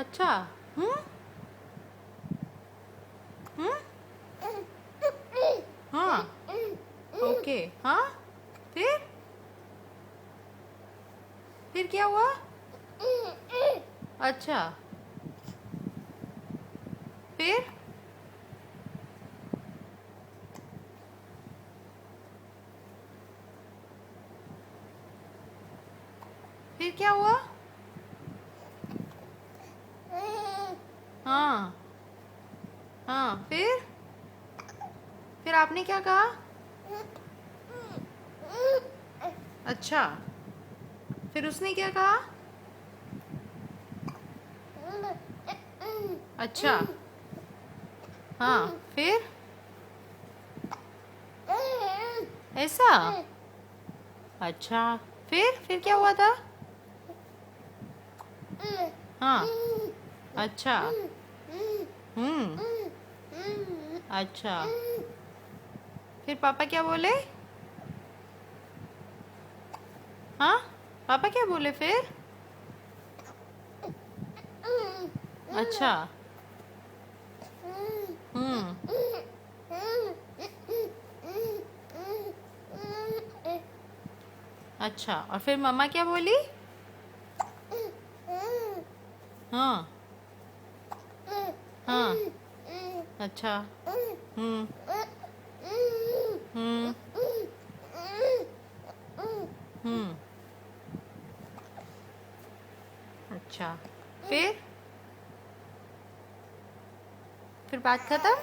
अच्छा। हम्म। हम्म। हाँ। ओके। हाँ। फिर फिर क्या हुआ? अच्छा। फिर फिर क्या हुआ? हाँ। हाँ। फिर आपने क्या कहा? अच्छा। फिर उसने क्या कहा? अच्छा। हाँ। फिर ऐसा। अच्छा। फिर क्या हुआ था? हाँ। अच्छा। हम्म। अच्छा। फिर पापा क्या बोले? हाँ। पापा क्या बोले फिर? अच्छा। हम्म। अच्छा। और फिर मम्मा क्या बोली? हाँ। हाँ। अच्छा। हम्म। हम्म। हम्म। अच्छा। फिर बात खत्म।